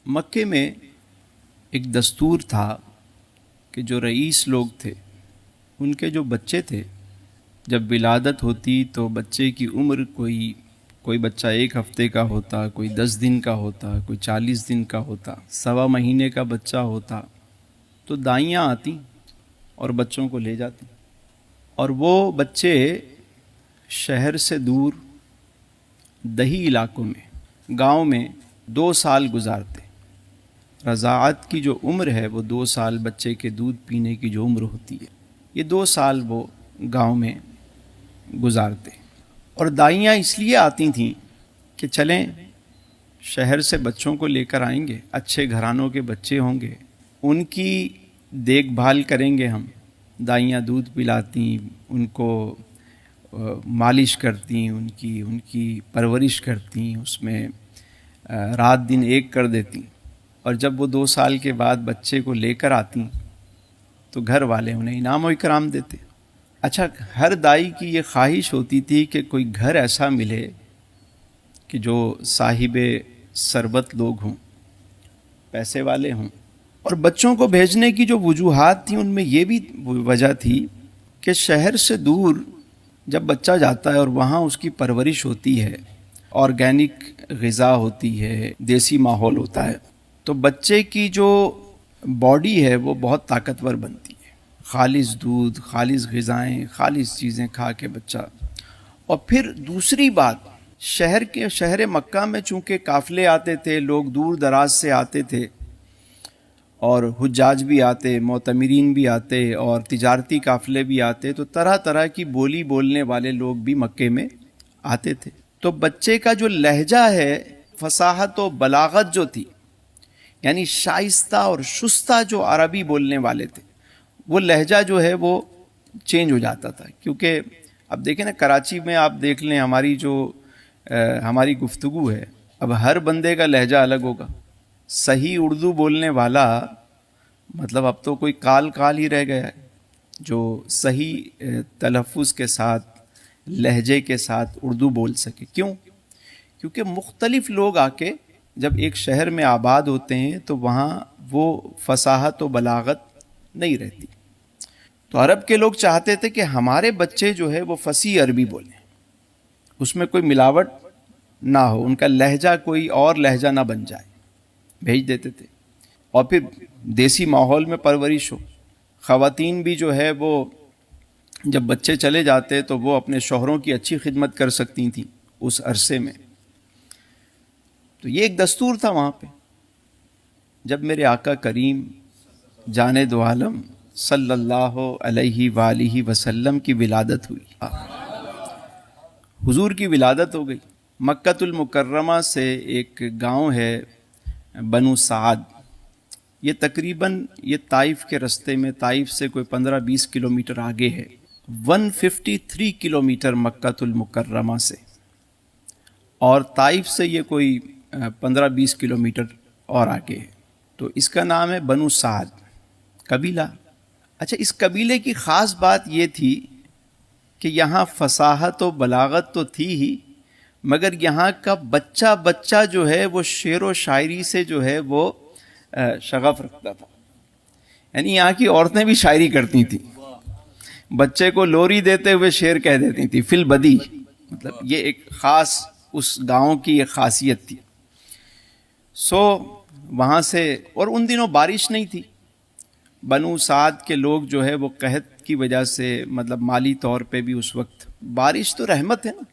مکے میں ایک دستور تھا کہ جو رئیس لوگ تھے ان کے جو بچے تھے، جب ولادت ہوتی تو بچے کی عمر کوئی بچہ 1 ہفتے کا ہوتا، کوئی 10 دن کا ہوتا، کوئی 40 دن کا ہوتا، 1.25 مہینے کا بچہ ہوتا، تو دائیاں آتی اور بچوں کو لے جاتی، اور وہ بچے شہر سے دور دیہی علاقوں میں، گاؤں میں 2 سال گزارتے۔ رضاعت کی جو عمر ہے وہ 2 سال، بچے کے دودھ پینے کی جو عمر ہوتی ہے، یہ 2 سال وہ گاؤں میں گزارتے۔ اور دائیاں اس لیے آتی تھیں کہ چلیں شہر سے بچوں کو لے کر آئیں گے، اچھے گھرانوں کے بچے ہوں گے، ان کی دیکھ بھال کریں گے ہم۔ دائیاں دودھ پلاتی، ان کو مالش کرتی، ان کی پرورش کرتی، اس میں رات دن ایک کر دیتی، اور جب وہ 2 سال کے بعد بچے کو لے کر آتی تو گھر والے انہیں انعام و اکرام دیتے۔ اچھا، ہر دائی کی یہ خواہش ہوتی تھی کہ کوئی گھر ایسا ملے کہ جو صاحب ثروت لوگ ہوں، پیسے والے ہوں۔ اور بچوں کو بھیجنے کی جو وجوہات تھیں ان میں یہ بھی وجہ تھی کہ شہر سے دور جب بچہ جاتا ہے اور وہاں اس کی پرورش ہوتی ہے، آرگینک غذا ہوتی ہے، دیسی ماحول ہوتا ہے، تو بچے کی جو باڈی ہے وہ بہت طاقتور بنتی ہے۔ خالص دودھ، خالص غذائیں، خالص چیزیں کھا کے بچہ۔ اور پھر دوسری بات، شہر مکہ میں چونکہ قافلے آتے تھے، لوگ دور دراز سے آتے تھے، اور حجاج بھی آتے، معتمرین بھی آتے، اور تجارتی قافلے بھی آتے، تو طرح طرح کی بولی بولنے والے لوگ بھی مکے میں آتے تھے۔ تو بچے کا جو لہجہ ہے، فصاحت و بلاغت جو تھی، یعنی شائستہ اور شستہ جو عربی بولنے والے تھے، وہ لہجہ جو ہے وہ چینج ہو جاتا تھا۔ کیونکہ اب دیکھیں نا، کراچی میں آپ دیکھ لیں، ہماری گفتگو ہے، اب ہر بندے کا لہجہ الگ ہوگا۔ صحیح اردو بولنے والا مطلب اب تو کوئی کال ہی رہ گیا ہے جو صحیح تلفظ کے ساتھ، لہجے کے ساتھ اردو بول سکے۔ کیوں؟ کیونکہ مختلف لوگ آ کے جب ایک شہر میں آباد ہوتے ہیں تو وہاں وہ فصاحت و بلاغت نہیں رہتی۔ تو عرب کے لوگ چاہتے تھے کہ ہمارے بچے جو ہے وہ فصیح عربی بولیں، اس میں کوئی ملاوٹ نہ ہو، ان کا لہجہ کوئی اور لہجہ نہ بن جائے، بھیج دیتے تھے۔ اور پھر دیسی ماحول میں پرورش ہو۔ خواتین بھی جو ہے وہ جب بچے چلے جاتے تو وہ اپنے شوہروں کی اچھی خدمت کر سکتی تھیں اس عرصے میں۔ تو یہ ایک دستور تھا وہاں پہ۔ جب میرے آقا کریم جان دو عالم صلی اللہ علیہ وآلہ وسلم کی ولادت ہوئی، حضور کی ولادت ہو گئی، مکۃ المکرمہ سے ایک گاؤں ہے بنو سعد، یہ تقریباً یہ طائف کے رستے میں، طائف سے کوئی 15-20 کلومیٹر آگے ہے۔ 153 کلومیٹر مکۃ المکرمہ سے، اور طائف سے یہ کوئی 15-20 کلومیٹر اور آگے ہے۔ تو اس کا نام ہے بنو سعد قبیلہ۔ اچھا، اس قبیلے کی خاص بات یہ تھی کہ یہاں فصاحت و بلاغت تو تھی ہی، مگر یہاں کا بچہ جو ہے وہ شعر و شاعری سے جو ہے وہ شغف رکھتا تھا۔ یعنی یہاں کی عورتیں بھی شاعری کرتی تھیں، بچے کو لوری دیتے ہوئے شعر کہہ دیتی تھی، فی البدی، مطلب یہ ایک خاص اس گاؤں کی ایک خاصیت تھی۔ وہاں سے، اور ان دنوں بارش نہیں تھی، بنو سعد کے لوگ جو ہے وہ قحط کی وجہ سے، مطلب مالی طور پہ بھی اس وقت، بارش تو رحمت ہے نا،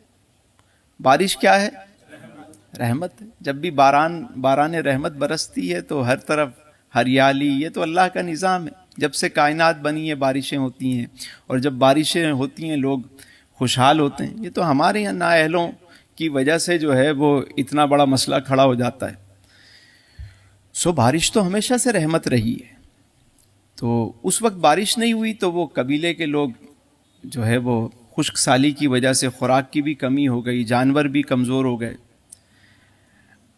بارش کیا ہے؟ رحمت ہے۔ جب بھی باران رحمت برستی ہے تو ہر طرف ہریالی، یہ تو اللہ کا نظام ہے۔ جب سے کائنات بنی ہے بارشیں ہوتی ہیں، اور جب بارشیں ہوتی ہیں لوگ خوشحال ہوتے ہیں۔ یہ تو ہمارے یہاں نااہلوں کی وجہ سے جو ہے وہ اتنا بڑا مسئلہ کھڑا ہو جاتا ہے۔ بارش تو ہمیشہ سے رحمت رہی ہے۔ تو اس وقت بارش نہیں ہوئی تو وہ قبیلے کے لوگ جو ہے وہ خشک سالی کی وجہ سے خوراک کی بھی کمی ہو گئی، جانور بھی کمزور ہو گئے۔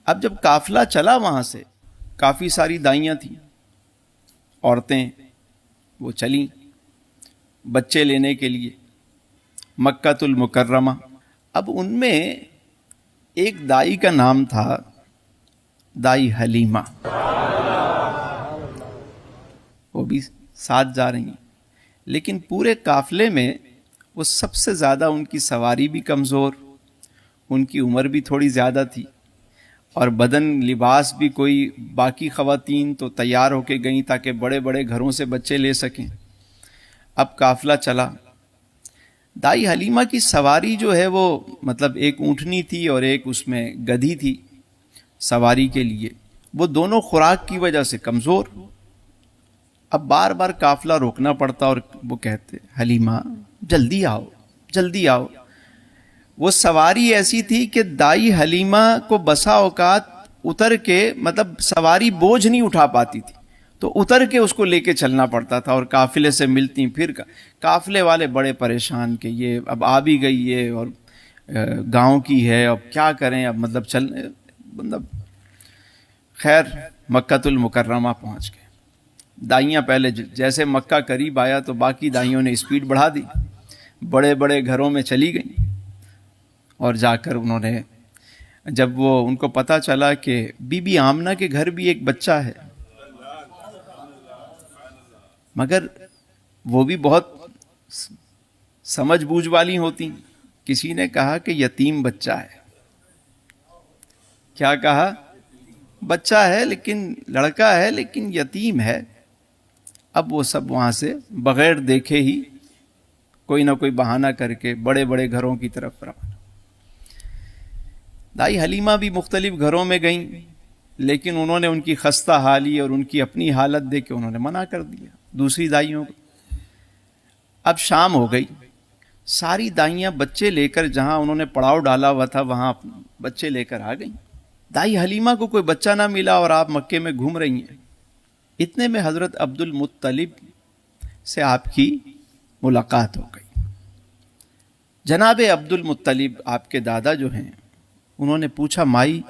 اب جب قافلہ چلا وہاں سے، کافی ساری دائیاں تھیں، عورتیں، وہ چلیں بچے لینے کے لیے مکۃ المکرمہ۔ اب ان میں ایک دائی کا نام تھا دائی حلیمہ، وہ بھی ساتھ جا رہی ہیں، لیکن پورے قافلے میں وہ سب سے زیادہ، ان کی سواری بھی کمزور، ان کی عمر بھی تھوڑی زیادہ تھی، اور بدن لباس بھی کوئی، باقی خواتین تو تیار ہو کے گئیں تاکہ بڑے بڑے گھروں سے بچے لے سکیں۔ اب قافلہ چلا، دائی حلیمہ کی سواری جو ہے وہ مطلب ایک اونٹنی تھی اور ایک اس میں گدھی تھی سواری کے لیے، وہ دونوں خوراک کی وجہ سے کمزور۔ اب بار بار قافلہ روکنا پڑتا اور وہ کہتے حلیمہ جلدی آؤ جلدی آؤ۔ وہ سواری ایسی تھی کہ دائی حلیمہ کو بسا اوقات اتر کے، مطلب سواری بوجھ نہیں اٹھا پاتی تھی تو اتر کے اس کو لے کے چلنا پڑتا تھا، اور قافلے سے ملتی، پھر قافلے والے بڑے پریشان کہ یہ اب آ بھی گئی ہے اور گاؤں کی ہے، اب کیا کریں، اب مطلب خیر مکہ المکرمہ پہنچ گئے۔ دائیاں پہلے جیسے مکہ قریب آیا تو باقی دائیوں نے اسپیڈ بڑھا دی، بڑے بڑے گھروں میں چلی گئیں، اور جا کر انہوں نے، جب وہ ان کو پتہ چلا کہ بی بی آمنہ کے گھر بھی ایک بچہ ہے، مگر وہ بھی بہت سمجھ بوجھ والی ہوتی، کسی نے کہا کہ یتیم بچہ ہے۔ کیا کہا؟ بچہ ہے لیکن لڑکا ہے لیکن یتیم ہے۔ اب وہ سب وہاں سے بغیر دیکھے ہی کوئی نہ کوئی بہانہ کر کے بڑے بڑے گھروں کی طرف روانہ۔ دائی حلیمہ بھی مختلف گھروں میں گئیں، لیکن انہوں نے ان کی خستہ حالی اور ان کی اپنی حالت دیکھ کے انہوں نے منع کر دیا دوسری دائیوں کو۔ اب شام ہو گئی، ساری دائیاں بچے لے کر جہاں انہوں نے پڑاؤ ڈالا ہوا تھا وہاں بچے لے کر آ گئیں۔ دائی حلیمہ کو کوئی بچہ نہ ملا اور آپ مکے میں گھوم رہی ہیں۔ اتنے میں حضرت عبد المطلب سے آپ کی ملاقات ہو گئی۔ جناب عبد المطلب آپ کے دادا جو ہیں، انہوں نے پوچھا مائی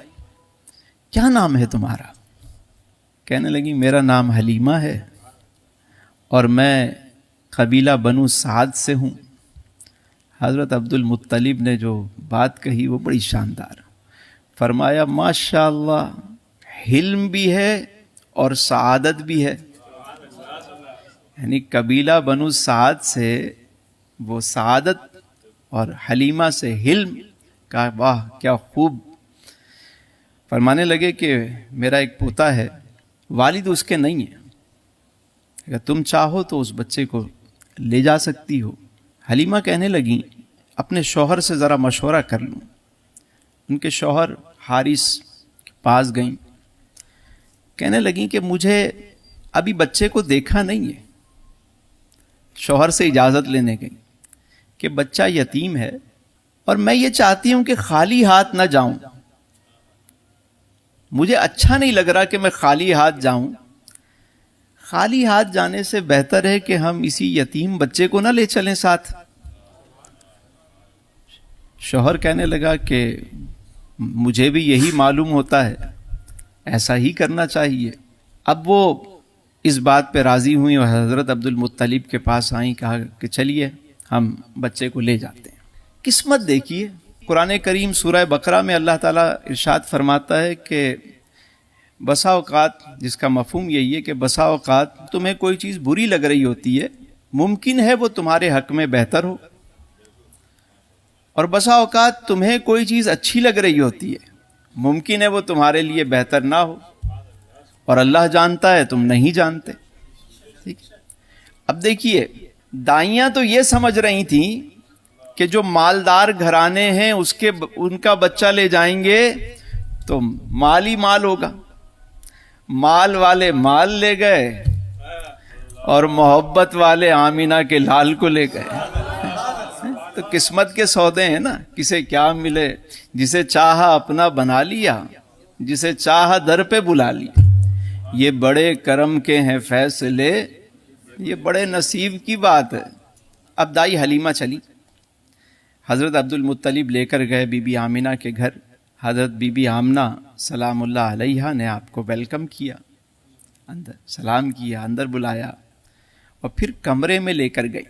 کیا نام ہے تمہارا؟ کہنے لگی میرا نام حلیمہ ہے اور میں قبیلہ بنو سعد سے ہوں۔ حضرت عبد المطلب نے جو بات کہی وہ بڑی شاندار، فرمایا ماشاء اللہ، حلم بھی ہے اور سعادت بھی ہے۔ یعنی قبیلہ بنو سعد سے وہ سعادت اور حلیمہ سے حلم کا، واہ کیا خوب۔ فرمانے لگے کہ میرا ایک پوتا ہے، والد اس کے نہیں ہے، اگر تم چاہو تو اس بچے کو لے جا سکتی ہو۔ حلیمہ کہنے لگیں اپنے شوہر سے ذرا مشورہ کر لوں۔ ان کے شوہر حارث کے پاس گئیں، کہنے لگیں کہ مجھے ابھی بچے کو دیکھا نہیں ہے۔ شوہر سے اجازت لینے گئیں کہ بچہ یتیم ہے اور میں یہ چاہتی ہوں کہ خالی ہاتھ نہ جاؤں، مجھے اچھا نہیں لگ رہا کہ میں خالی ہاتھ جاؤں، خالی ہاتھ جانے سے بہتر ہے کہ ہم اسی یتیم بچے کو نہ لے چلیں ساتھ۔ شوہر کہنے لگا کہ مجھے بھی یہی معلوم ہوتا ہے، ایسا ہی کرنا چاہیے۔ اب وہ اس بات پہ راضی ہوئیں اور حضرت عبد المطلب کے پاس آئیں، کہا کہ چلیے ہم بچے کو لے جاتے ہیں۔ قسمت دیکھیے، قرآن کریم سورہ بقرہ میں اللہ تعالیٰ ارشاد فرماتا ہے کہ بسا اوقات، جس کا مفہوم یہی ہے کہ بسا اوقات تمہیں کوئی چیز بری لگ رہی ہوتی ہے، ممکن ہے وہ تمہارے حق میں بہتر ہو، اور بسا اوقات تمہیں کوئی چیز اچھی لگ رہی ہوتی ہے، ممکن ہے وہ تمہارے لیے بہتر نہ ہو، اور اللہ جانتا ہے تم نہیں جانتے۔ ٹھیک۔ اب دیکھیے، دائیاں تو یہ سمجھ رہی تھیں کہ جو مالدار گھرانے ہیں ان کا بچہ لے جائیں گے تو مال ہی مال ہوگا، مال والے مال لے گئے اور محبت والے آمینہ کے لال کو لے گئے۔ تو قسمت کے سودے ہیں نا، کسے کیا ملے، جسے چاہا اپنا بنا لیا، جسے چاہا در پہ بلا لیا۔ یہ بڑے کرم کے ہیں فیصلے، یہ بڑے نصیب کی بات ہے۔ اب دائی حلیمہ چلی، حضرت عبد المطلب لے کر گئے بی بی آمنہ کے گھر۔ حضرت بی بی آمنہ سلام اللہ علیہا نے آپ کو ویلکم کیا، اندر سلام کیا، اندر بلایا اور پھر کمرے میں لے کر گئی۔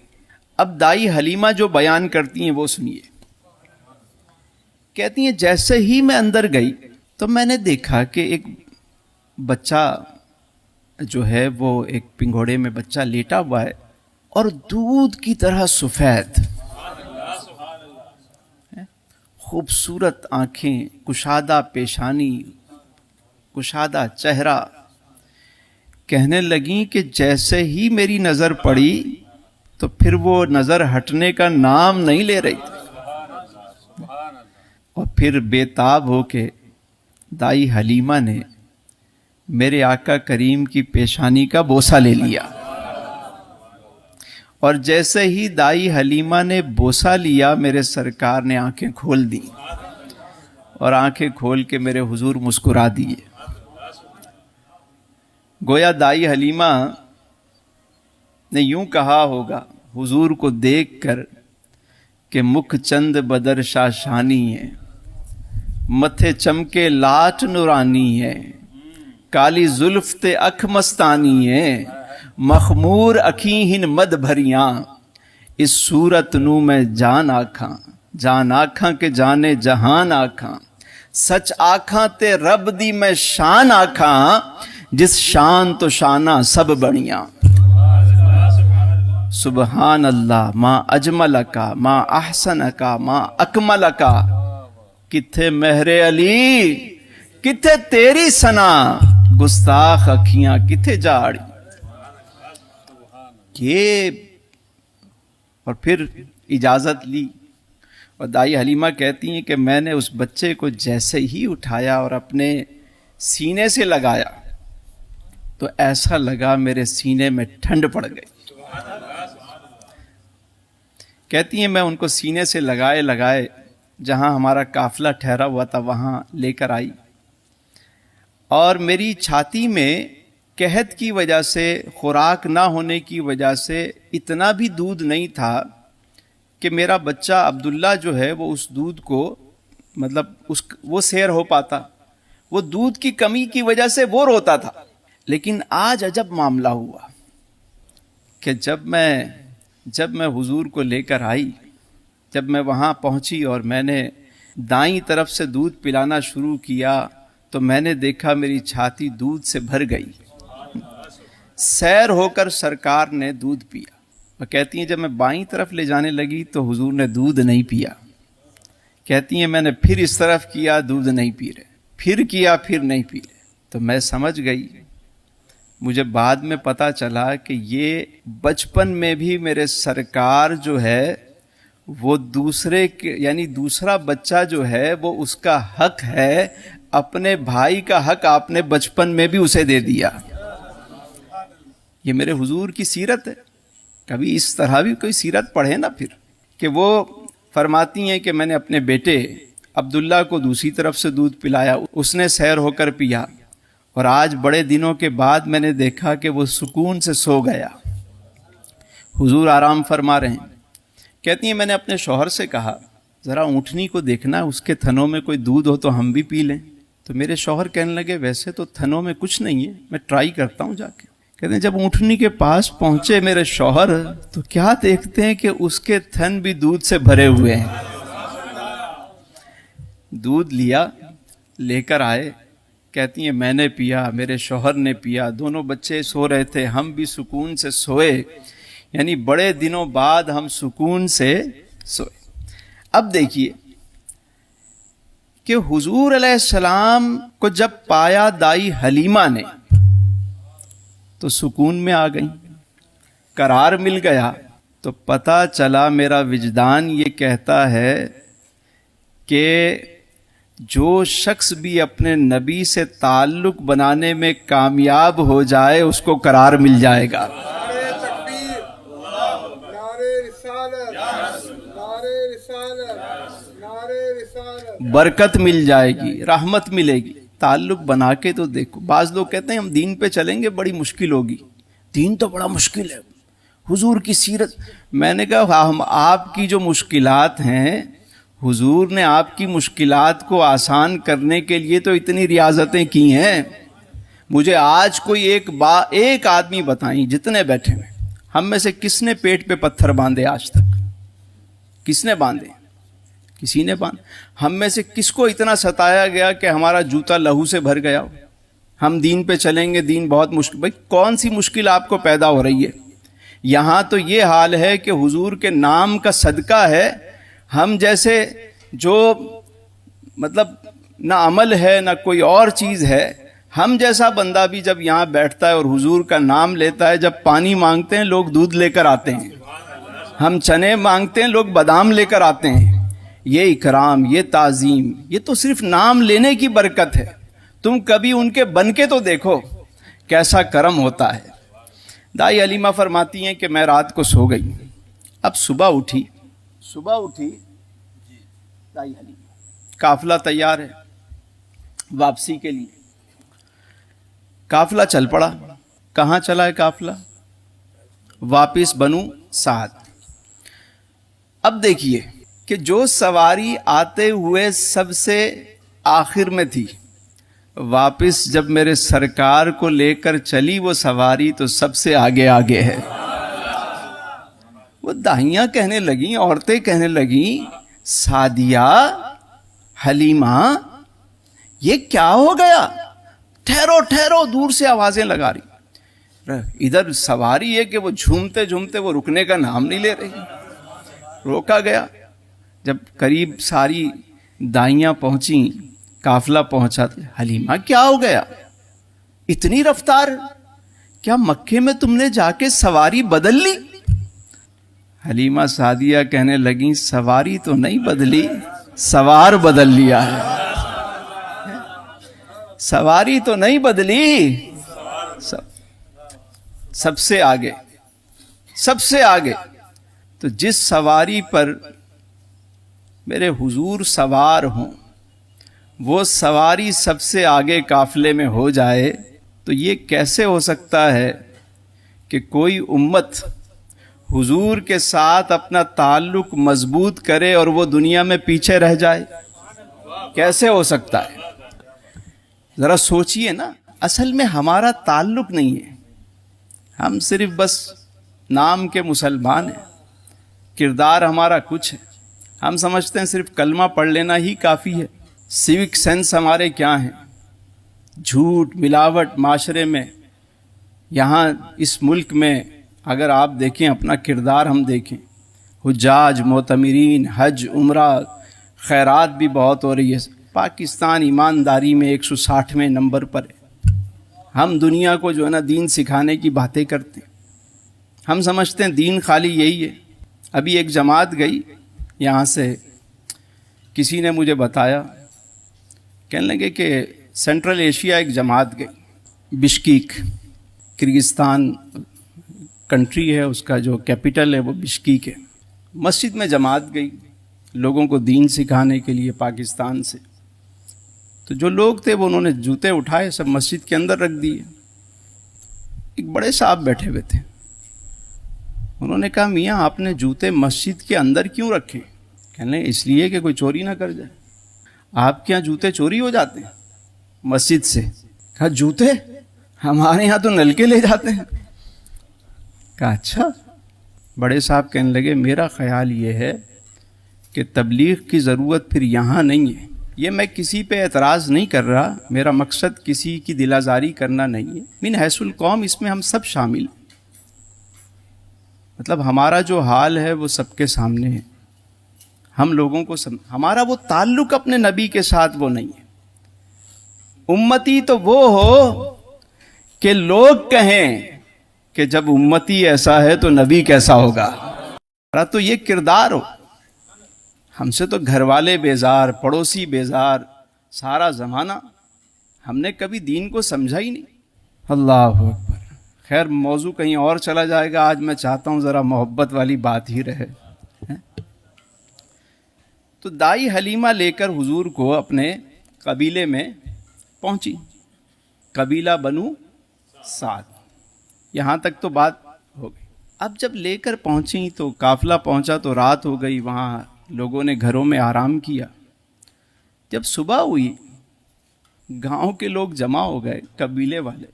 اب دائی حلیمہ جو بیان کرتی ہیں وہ سنیے۔ کہتی ہیں جیسے ہی میں اندر گئی تو میں نے دیکھا کہ ایک بچہ جو ہے وہ ایک پنگھوڑے میں بچہ لیٹا ہوا ہے اور دودھ کی طرح سفید، خوبصورت آنکھیں، کشادہ پیشانی، کشادہ چہرہ. کہنے لگیں کہ جیسے ہی میری نظر پڑی تو پھر وہ نظر ہٹنے کا نام نہیں لے رہی تھی. اور پھر بے تاب ہو کے دائی حلیمہ نے میرے آقا کریم کی پیشانی کا بوسہ لے لیا. اور جیسے ہی دائی حلیمہ نے بوسہ لیا میرے سرکار نے آنکھیں کھول دی اور آنکھیں کھول کے میرے حضور مسکرا دیے. گویا دائی حلیمہ نے یوں کہا ہوگا حضور کو دیکھ کر کہ مکھ چند بدر شاشانی ہے، متھے چمکے لاٹ نورانی ہے، کالی زلف تے اکھ مستانی ہے، مخمور اکھیں ہن مد بھریاں، اس صورت نو میں جان آکھاں کہ جانے جہان آکھاں، سچ آکھاں تے رب دی میں شان آکھاں، جس شان تو شانہ سب بڑیاں. سبحان اللہ ما اجملکا ما احسنکا ما اکملکا. کتھے مہر علی کتھے تیری ثنا، گستاخ اکھیاں کتھے جاڑی. یہ اور پھر اجازت لی اور دائی حلیمہ کہتی ہیں کہ میں نے اس بچے کو جیسے ہی اٹھایا اور اپنے سینے سے لگایا تو ایسا لگا میرے سینے میں ٹھنڈ پڑ گئی. کہتی ہیں میں ان کو سینے سے لگائے جہاں ہمارا قافلہ ٹھہرا ہوا تھا وہاں لے کر آئی، اور میری چھاتی میں قحط کی وجہ سے، خوراک نہ ہونے کی وجہ سے اتنا بھی دودھ نہیں تھا کہ میرا بچہ عبداللہ جو ہے وہ اس دودھ کو وہ سیر ہو پاتا. وہ دودھ کی کمی کی وجہ سے وہ روتا تھا. لیکن آج عجب معاملہ ہوا کہ جب میں حضور کو لے کر آئی، جب میں وہاں پہنچی اور میں نے دائیں طرف سے دودھ پلانا شروع کیا تو میں نے دیکھا میری چھاتی دودھ سے بھر گئی. سیر ہو کر سرکار نے دودھ پیا. اور کہتی ہیں جب میں بائیں طرف لے جانے لگی تو حضور نے دودھ نہیں پیا. کہتی ہیں میں نے پھر اس طرف کیا، دودھ نہیں پی رہے، پھر کیا، پھر نہیں پی رہے. تو میں سمجھ گئی، مجھے بعد میں پتا چلا کہ یہ بچپن میں بھی میرے سرکار جو ہے وہ یعنی دوسرا بچہ جو ہے وہ اس کا حق ہے، اپنے بھائی کا حق آپ نے بچپن میں بھی اسے دے دیا. یہ میرے حضور کی سیرت ہے. کبھی اس طرح بھی کوئی سیرت پڑھے نا پھر، کہ وہ فرماتی ہیں کہ میں نے اپنے بیٹے عبداللہ کو دوسری طرف سے دودھ پلایا، اس نے سیر ہو کر پیا، اور آج بڑے دنوں کے بعد میں نے دیکھا کہ وہ سکون سے سو گیا. حضور آرام فرما رہے ہیں. کہتی ہیں میں نے اپنے شوہر سے کہا ذرا اونٹنی کو دیکھنا، اس کے تھنوں میں کوئی دودھ ہو تو ہم بھی پی لیں. تو میرے شوہر کہنے لگے ویسے تو تھنوں میں کچھ نہیں ہے، میں ٹرائی کرتا ہوں جا کے. کہتے ہیں جب اونٹنی کے پاس پہنچے میرے شوہر تو کیا دیکھتے ہیں کہ اس کے تھن بھی دودھ سے بھرے ہوئے ہیں. دودھ لیا، لے کر آئے. کہتی ہیں میں نے پیا، میرے شوہر نے پیا، دونوں بچے سو رہے تھے، ہم بھی سکون سے سوئے. یعنی بڑے دنوں بعد ہم سکون سے سوئے. اب دیکھیے کہ حضور علیہ السلام کو جب پایا دائی حلیمہ نے تو سکون میں آ گئی، قرار مل گیا. تو پتہ چلا میرا وجدان یہ کہتا ہے کہ جو شخص بھی اپنے نبی سے تعلق بنانے میں کامیاب ہو جائے اس کو قرار مل جائے گا. برکت مل جائے گی، رحمت ملے گی. تعلق بنا کے تو دیکھو. بعض لوگ کہتے ہیں ہم دین پہ چلیں گے بڑی مشکل ہوگی. دین تو بڑا مشکل ہے، حضور کی سیرت. میں نے کہا ہم آپ کی جو مشکلات ہیں، حضور نے آپ کی مشکلات کو آسان کرنے کے لیے تو اتنی ریاضتیں کی ہیں. مجھے آج کوئی ایک آدمی بتائیں جتنے بیٹھے ہیں، ہم میں سے کس نے پیٹ پہ پتھر باندھے آج تک؟ کس نے باندھے؟ کسی نے باندھے. ہم میں سے کس کو اتنا ستایا گیا کہ ہمارا جوتا لہو سے بھر گیا ہو؟ ہم دین پہ چلیں گے، دین بہت مشکل. بھائی کون سی مشکل آپ کو پیدا ہو رہی ہے؟ یہاں تو یہ حال ہے کہ حضور کے نام کا صدقہ ہے. ہم جیسے جو مطلب نہ عمل ہے نہ کوئی اور چیز ہے، ہم جیسا بندہ بھی جب یہاں بیٹھتا ہے اور حضور کا نام لیتا ہے، جب پانی مانگتے ہیں لوگ دودھ لے کر آتے ہیں، ہم چنے مانگتے ہیں لوگ بادام لے کر آتے ہیں. یہ اکرام، یہ تعظیم، یہ تو صرف نام لینے کی برکت ہے. تم کبھی ان کے بن کے تو دیکھو کیسا کرم ہوتا ہے. دائی حلیمہ فرماتی ہیں کہ میں رات کو سو گئی، اب صبح اٹھی دائی حلیمہ، قافلہ تیار ہے واپسی کے لیے. قافلہ چل پڑا. کہاں چلا ہے قافلہ؟ واپس بنو سعد. اب دیکھیے کہ جو سواری آتے ہوئے سب سے آخر میں تھی، واپس جب میرے سرکار کو لے کر چلی وہ سواری تو سب سے آگے آگے ہے. وہ داہیاں کہنے لگیں، عورتیں کہنے لگیں، سعدیہ، حلیمہ، یہ کیا ہو گیا؟ ٹھہرو ٹھہرو، دور سے آوازیں لگا رہی. ادھر سواری ہے کہ وہ جھومتے جھومتے وہ رکنے کا نام نہیں لے رہی. روکا گیا. جب قریب ساری دائیاں پہنچیں، قافلہ پہنچا، حلیمہ کیا ہو گیا؟ اتنی رفتار؟ کیا مکے میں تم نے جا کے سواری بدل لی؟ حلیمہ سعدیہ کہنے لگیں، سواری تو نہیں بدلی، سوار بدل لیا ہے. سواری تو نہیں بدلی، سب سے آگے، سب سے آگے. تو جس سواری پر میرے حضور سوار ہوں، وہ سواری سب سے آگے قافلے میں ہو جائے تو یہ کیسے ہو سکتا ہے کہ کوئی امت حضور کے ساتھ اپنا تعلق مضبوط کرے اور وہ دنیا میں پیچھے رہ جائے؟ کیسے ہو سکتا ہے؟ ذرا سوچئے نا. اصل میں ہمارا تعلق نہیں ہے، ہم صرف بس نام کے مسلمان ہیں، کردار ہمارا کچھ ہے. ہم سمجھتے ہیں صرف کلمہ پڑھ لینا ہی کافی ہے. سیوک سینس ہمارے کیا ہیں؟ جھوٹ، ملاوٹ معاشرے میں. یہاں اس ملک میں اگر آپ دیکھیں، اپنا کردار ہم دیکھیں، حجاج، معتمرین، حج، عمرہ، خیرات بھی بہت ہو رہی ہے. پاکستان ایمانداری میں 160ویں نمبر پر ہے. ہم دنیا کو جو ہے نا دین سکھانے کی باتیں کرتے ہیں. ہم سمجھتے ہیں دین خالی یہی ہے. ابھی ایک جماعت گئی یہاں سے، کسی نے مجھے بتایا، کہنے لگے کہ سینٹرل ایشیا ایک جماعت گئی، بشکیک، کرگستان کنٹری ہے، اس کا جو کیپٹل ہے وہ بشکیک ہے. مسجد میں جماعت گئی لوگوں کو دین سکھانے کے لیے پاکستان سے. تو جو لوگ تھے وہ انہوں نے جوتے اٹھائے، سب مسجد کے اندر رکھ دیے. ایک بڑے صاحب بیٹھے ہوئے تھے، انہوں نے کہا، میاں آپ نے جوتے مسجد کے اندر کیوں رکھے؟ کہنے لگے اس لیے کہ کوئی چوری نہ کر جائے. آپ کے یہاں جوتے چوری ہو جاتے ہیں مسجد سے؟ کہا جوتے ہمارے یہاں تو نلکے لے جاتے ہیں. کہا اچھا. بڑے صاحب کہنے لگے میرا خیال یہ ہے کہ تبلیغ کی ضرورت پھر یہاں نہیں ہے. یہ میں کسی پہ اعتراض نہیں کر رہا، میرا مقصد کسی کی دل آزاری کرنا نہیں ہے. من حیث القوم اس میں ہم سب شامل ہیں. مطلب ہمارا جو حال ہے وہ سب کے سامنے ہے. ہم لوگوں کو ہمارا وہ تعلق اپنے نبی کے ساتھ وہ نہیں ہے. امتی تو وہ ہو کہ لوگ کہیں کہ جب امتی ایسا ہے تو نبی کیسا ہوگا. تو یہ کردار ہو. ہم سے تو گھر والے بیزار، پڑوسی بیزار، سارا زمانہ. ہم نے کبھی دین کو سمجھا ہی نہیں. اللہ اکبر. خیر موضوع کہیں اور چلا جائے گا. آج میں چاہتا ہوں ذرا محبت والی بات ہی رہے. تو دائی حلیمہ لے کر حضور کو اپنے قبیلے میں پہنچی، قبیلہ بنو سعد. یہاں تک تو بات ہو گئی. اب جب لے کر پہنچی تو قافلہ پہنچا تو رات ہو گئی. وہاں لوگوں نے گھروں میں آرام کیا. جب صبح ہوئی گاؤں کے لوگ جمع ہو گئے، قبیلے والے.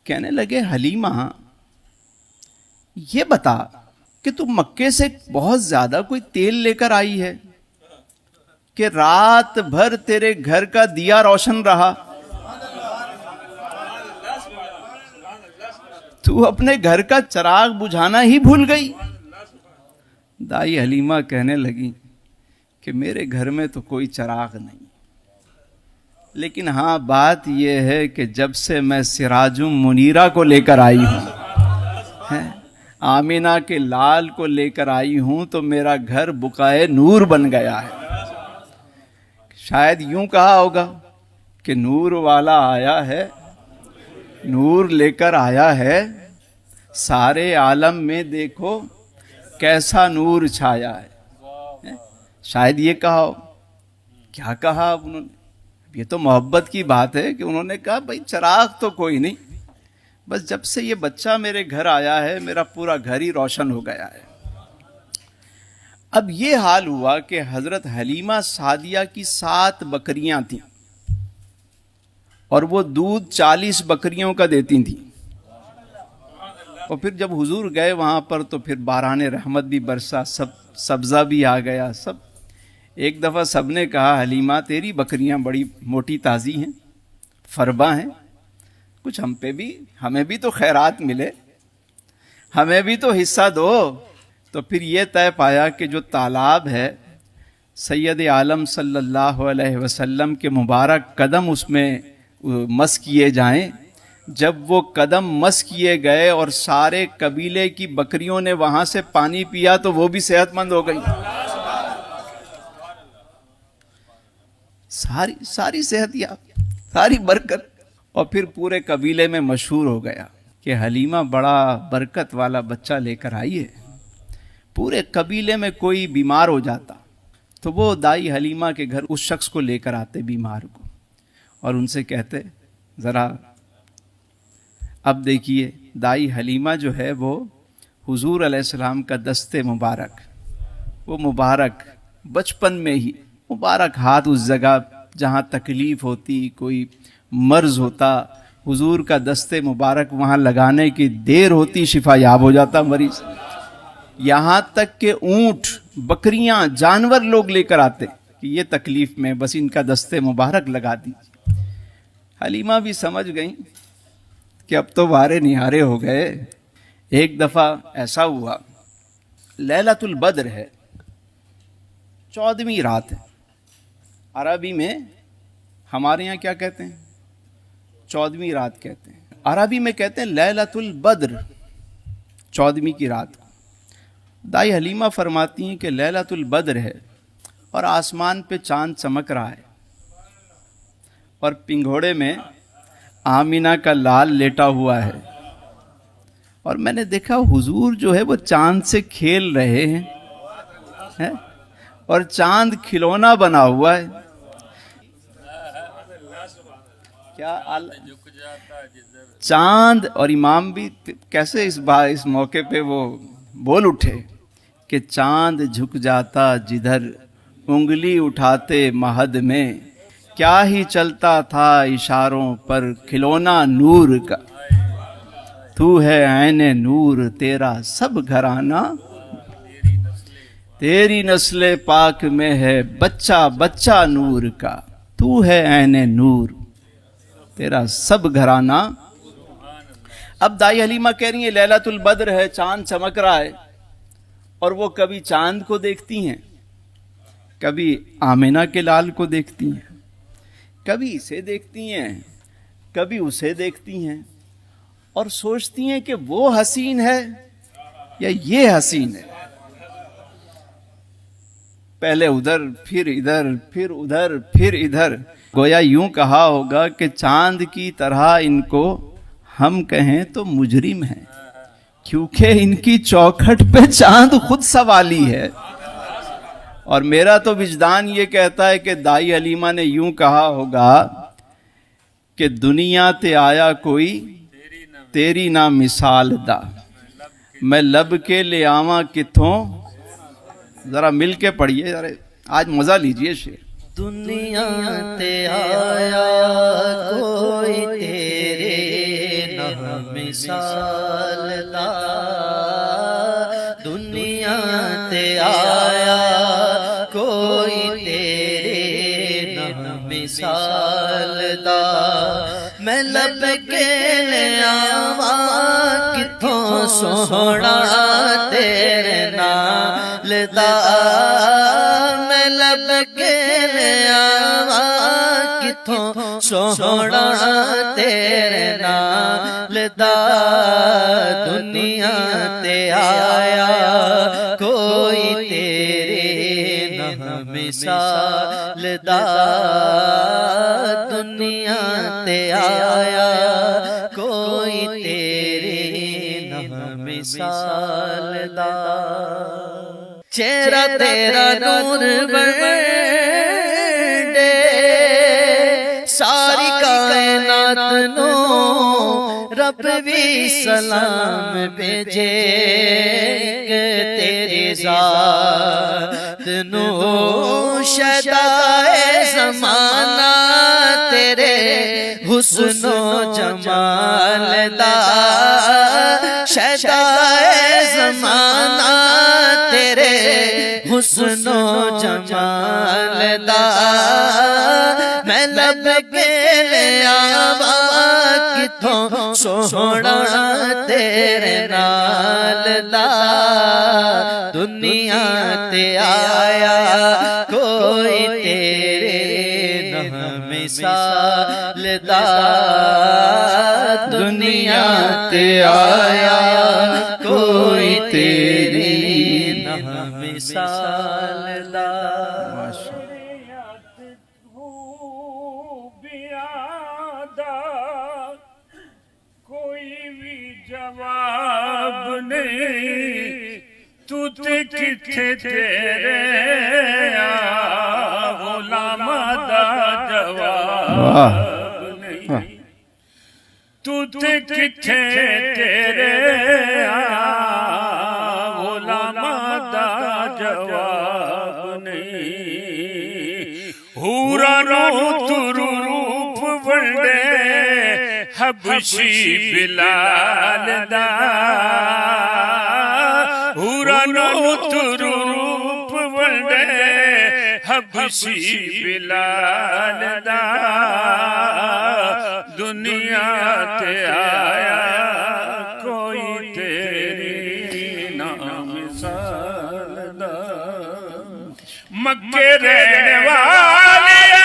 کہنے لگے حلیمہ یہ بتا کہ تم مکے سے بہت زیادہ کوئی تیل لے کر آئی ہے کہ رات بھر تیرے گھر کا دیا روشن رہا. تو اپنے گھر کا چراغ بجھانا ہی بھول گئی۔ دائی حلیمہ کہنے لگی کہ میرے گھر میں تو کوئی چراغ نہیں، لیکن ہاں بات یہ ہے کہ جب سے میں سراج منیرہ کو لے کر آئی ہوں، آمینہ کے لال کو لے کر آئی ہوں، تو میرا گھر بقعۂ نور بن گیا ہے۔ شاید یوں کہا ہوگا کہ نور والا آیا ہے، نور لے کر آیا ہے، سارے عالم میں دیکھو کیسا نور چھایا ہے۔ شاید یہ کہا ہو۔ کیا کہا اب انہوں نے؟ یہ تو محبت کی بات ہے کہ انہوں نے کہا بھائی چراغ تو کوئی نہیں، بس جب سے یہ بچہ میرے گھر آیا ہے میرا پورا گھر ہی روشن ہو گیا ہے۔ اب یہ حال ہوا کہ حضرت حلیمہ سعدیہ کی 7 بکریاں تھیں اور وہ دودھ 40 بکریوں کا دیتی تھیں، اور پھر جب حضور گئے وہاں پر تو پھر باران رحمت بھی برسا، سب سبزہ بھی آ گیا، سب ایک دفعہ سب نے کہا حلیمہ تیری بکریاں بڑی موٹی تازی ہیں، فربا ہیں، کچھ ہمیں بھی تو خیرات ملے، ہمیں بھی تو حصہ دو۔ تو پھر یہ طے پایا کہ جو تالاب ہے سید عالم صلی اللہ علیہ وسلم کے مبارک قدم اس میں مس کیے جائیں۔ جب وہ قدم مس کیے گئے اور سارے قبیلے کی بکریوں نے وہاں سے پانی پیا تو وہ بھی صحت مند ہو گئی، ساری صحت یاب، ساری برکت۔ اور پھر پورے قبیلے میں مشہور ہو گیا کہ حلیمہ بڑا برکت والا بچہ لے کر آئی ہے۔ پورے قبیلے میں کوئی بیمار ہو جاتا تو وہ دائی حلیمہ کے گھر اس شخص کو لے کر آتے بیمار کو، اور ان سے کہتے ذرا اب دیکھیے دائی حلیمہ جو ہے وہ حضور علیہ السلام کا دست مبارک، وہ مبارک بچپن میں ہی مبارک ہاتھ اس جگہ جہاں تکلیف ہوتی، کوئی مرض ہوتا، حضور کا دست مبارک وہاں لگانے کی دیر ہوتی شفا یاب ہو جاتا مریض۔ یہاں تک کہ اونٹ، بکریاں، جانور لوگ لے کر آتے کہ یہ تکلیف میں بس ان کا دست مبارک لگا دیجیے۔ حلیمہ بھی سمجھ گئیں کہ اب تو وارے نہارے ہو گئے۔ ایک دفعہ ایسا ہوا، لیلۃ البدر ہے، 14ویں رات ہے، عربی میں ہمارے یہاں کیا کہتے ہیں؟ 14ویں رات کہتے ہیں، عربی میں کہتے ہیں لیلۃ البدر، 14ویں کی رات کو۔ دائی حلیمہ فرماتی ہیں کہ لیلۃ البدر ہے اور آسمان پہ چاند چمک رہا ہے، اور پنگھوڑے میں آمینہ کا لال لیٹا ہوا ہے، اور میں نے دیکھا حضور جو ہے وہ چاند سے کھیل رہے ہیں، اور چاند کھلونا بنا ہوا ہے۔ کیا چاند، اور امام بھی کیسے اس موقع پہ وہ بول اٹھے کہ چاند جھک جاتا جدھر انگلی اٹھاتے مہد میں، کیا ہی چلتا تھا اشاروں پر کھلونا نور کا، تو ہے عین نور تیرا سب گھرانہ، تیری نسل پاک میں ہے بچہ بچہ نور کا، تو ہے عین نور تیرا سب گھرانہ۔ اب دائی حلیمہ کہہ رہی ہیں لیلۃ البدر ہے، چاند چمک رہا ہے، اور وہ کبھی چاند کو دیکھتی ہیں، کبھی آمینہ کے لال کو دیکھتی ہیں، کبھی اسے دیکھتی ہیں، کبھی اسے دیکھتی ہیں، اور سوچتی ہیں کہ وہ حسین ہے یا یہ حسین ہے۔ پہلے ادھر، پھر ادھر، پھر ادھر، پھر ادھر، گویا یوں کہا ہوگا کہ چاند کی طرح ان کو ہم کہیں تو مجرم ہیں، کیونکہ ان کی چوکھٹ پہ چاند خود سوالی ہے۔ اور میرا تو وجدان یہ کہتا ہے کہ دائی حلیمہ نے یوں کہا ہوگا کہ دنیا تے آیا کوئی تیری نہ مثال دا، میں لب کے لے آواں کتھوں، ذرا مل کے پڑھیے، آج مزہ لیجئے شعر۔ دنیا تے آیا کوئی تیرے نہ مثال دا، دنیا تے آیا کوئی تیرے نہ مثال دا، میں لب کے لے آواں کتھوں سوہنا تیرے نال دا میں لب کے آواں کتھوں سوہنا تیرے نال دا دنیا تے آیا کوئی تیرے نہ مثال دا دنیا تے آیا کوئی تیرے نہ مثال دا چہرہ تیرا نور بردے ساری کائنات نو رب بھی سلام بھیجے کہ تیری ذات نو شہدائے زمانہ تیرے حسن و جمال دا شہدائے زمانہ تیرے حسن و جمال دا میں لب کے آواں کتھوں سوہنا تیرے نال دا دنیا تے آیا کوئی تیرے نہ مثال دا دنیا تے آیا کوئی تیرے نہ مثال دا جواب نہیں تو تے کتھے تیرے غلام دا جواب نہیں تو تے کتھے تیرے غلام دا جواب نہیں حورا نو تو روپ ونڈے حبشی بلال دا حورا نو تو روپ ونڈے حبشی بلال دا دنیا تے آیا کوئی تیری نا مثال دا مکے رہنے والیا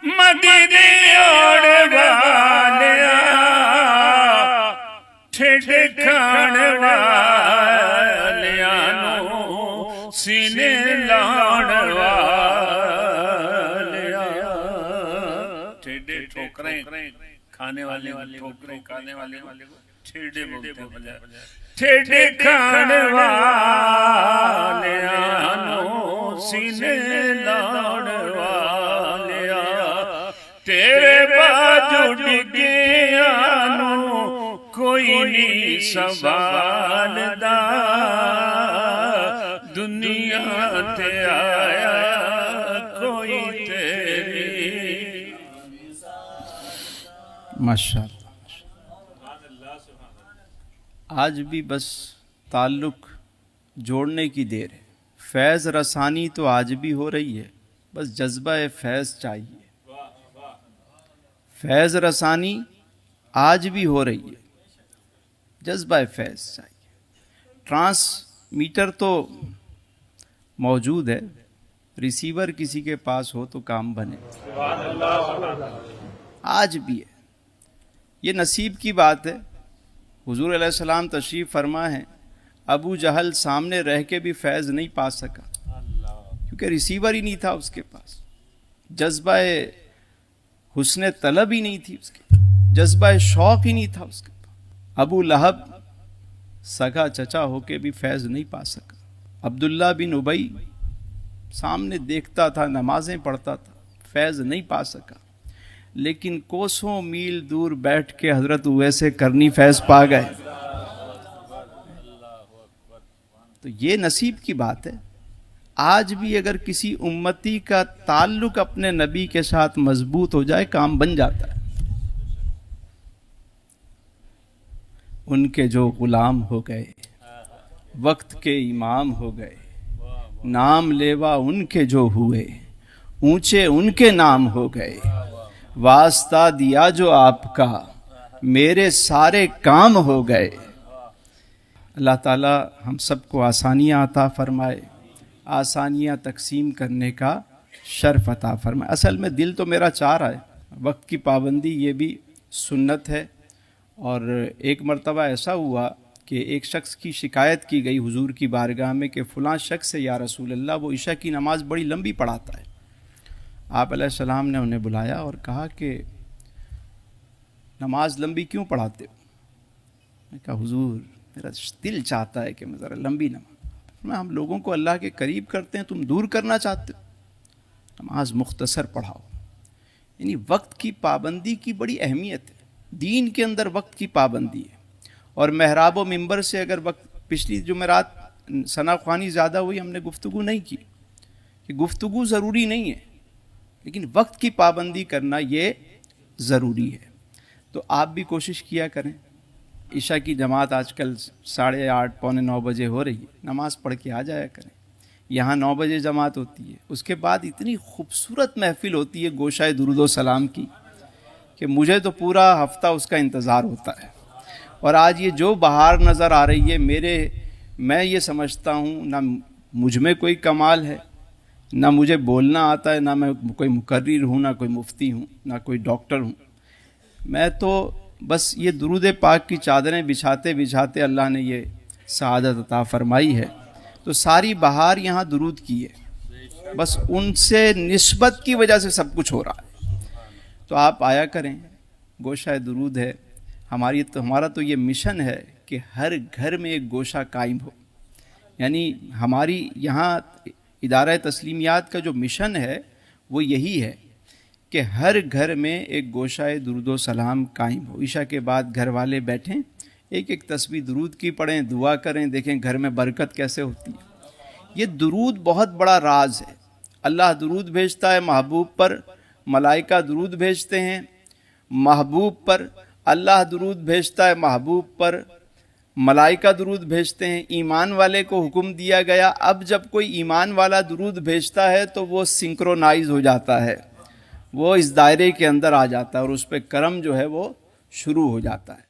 مدینے اوڑ والیا ٹھڈ کھان والیا نو سینے لاؤن والیا ٹھڈ ٹھوکریں کھانے والے ٹھوکریں کھانے والے ٹھڈ بولتے ٹھڈ کھان والیا نو سینے لاؤن والیا تیرے باجو ڈگیا نو کوئی نہیں سوال دا دنیا تے آیا کوئی تیری ماشاءاللہ آج بھی بس تعلق جوڑنے کی دیر ہے فیض رسانی تو آج بھی ہو رہی ہے بس جذبہ فیض چاہیے فیض رسانی آج بھی ہو رہی ہے جذبہ فیض چاہیے ٹرانسمیٹر تو موجود ہے ریسیور کسی کے پاس ہو تو کام بنے آج بھی ہے یہ نصیب کی بات ہے حضور علیہ السلام تشریف فرما ہے ابو جہل سامنے رہ کے بھی فیض نہیں پا سکا کیونکہ ریسیور ہی نہیں تھا اس کے پاس جذبہ حسن طلب ہی نہیں تھی اس کے پاس جذبہ شوق ہی نہیں تھا اس کے پاس ابو لہب سگا چچا ہو کے بھی فیض نہیں پا سکا عبداللہ بن ابی سامنے دیکھتا تھا نمازیں پڑھتا تھا فیض نہیں پا سکا لیکن کوسوں میل دور بیٹھ کے حضرت اویس کرنی فیض پا گئے تو یہ نصیب کی بات ہے آج بھی اگر کسی امتی کا تعلق اپنے نبی کے ساتھ مضبوط ہو جائے کام بن جاتا ہے ان کے جو غلام ہو گئے وقت کے امام ہو گئے نام لیوا ان کے جو ہوئے اونچے ان کے نام ہو گئے واسطہ دیا جو آپ کا میرے سارے کام ہو گئے۔ اللہ تعالیٰ ہم سب کو آسانیاں عطا فرمائے، آسانیاں تقسیم کرنے کا شرف عطا فرمائے۔ اصل میں دل تو میرا چاہ رہا ہے، وقت کی پابندی یہ بھی سنت ہے، اور ایک مرتبہ ایسا ہوا کہ ایک شخص کی شکایت کی گئی حضور کی بارگاہ میں کہ فلاں شخص ہے یا رسول اللہ، وہ عشاء کی نماز بڑی لمبی پڑھاتا ہے۔ آپ علیہ السلام نے انہیں بلایا اور کہا کہ نماز لمبی کیوں پڑھاتے ہو؟ میں کہا حضور میرا دل چاہتا ہے کہ میں ذرا لمبی نماز، ہم لوگوں کو اللہ کے قریب کرتے ہیں، تم دور کرنا چاہتے ہو، نماز مختصر پڑھاؤ۔ یعنی وقت کی پابندی کی بڑی اہمیت ہے، دین کے اندر وقت کی پابندی ہے۔ اور محراب و منبر سے اگر وقت، پچھلی جمعرات ثنا خوانی زیادہ ہوئی، ہم نے گفتگو نہیں کی کہ گفتگو ضروری نہیں ہے، لیکن وقت کی پابندی کرنا یہ ضروری ہے۔ تو آپ بھی کوشش کیا کریں۔ عشاء کی جماعت آج کل 8:30 پونے 9 بجے ہو رہی ہے، نماز پڑھ کے آ جایا کریں۔ یہاں 9 بجے جماعت ہوتی ہے، اس کے بعد اتنی خوبصورت محفل ہوتی ہے گوشہ درود و سلام کی کہ مجھے تو پورا ہفتہ اس کا انتظار ہوتا ہے۔ اور آج یہ جو بہار نظر آ رہی ہے، میں یہ سمجھتا ہوں نہ مجھ میں کوئی کمال ہے، نہ مجھے بولنا آتا ہے، نہ میں کوئی مقرر ہوں، نہ کوئی مفتی ہوں، نہ کوئی ڈاکٹر ہوں۔ میں تو بس یہ درود پاک کی چادریں بچھاتے بچھاتے اللہ نے یہ سعادت عطا فرمائی ہے۔ تو ساری بہار یہاں درود کی ہے، بس ان سے نسبت کی وجہ سے سب کچھ ہو رہا ہے۔ تو آپ آیا کریں، گوشہ درود ہے ہمارا تو یہ مشن ہے کہ ہر گھر میں ایک گوشہ قائم ہو۔ یعنی ہماری یہاں ادارہ تسلیمیات کا جو مشن ہے وہ یہی ہے کہ ہر گھر میں ایک گوشہ درود و سلام قائم ہو۔ عشاء کے بعد گھر والے بیٹھیں، ایک ایک تسبیح درود کی پڑھیں، دعا کریں، دیکھیں گھر میں برکت کیسے ہوتی ہے۔ یہ درود بہت بڑا راز ہے۔ اللہ درود بھیجتا ہے محبوب پر، ملائکہ درود بھیجتے ہیں محبوب پر، اللہ درود بھیجتا ہے محبوب پر، ملائکہ درود بھیجتے ہیں۔ ایمان والے کو حکم دیا گیا، اب جب کوئی ایمان والا درود بھیجتا ہے تو وہ سنکرونائز ہو جاتا ہے، وہ اس دائرے کے اندر آ جاتا ہے، اور اس پہ کرم جو ہے وہ شروع ہو جاتا ہے۔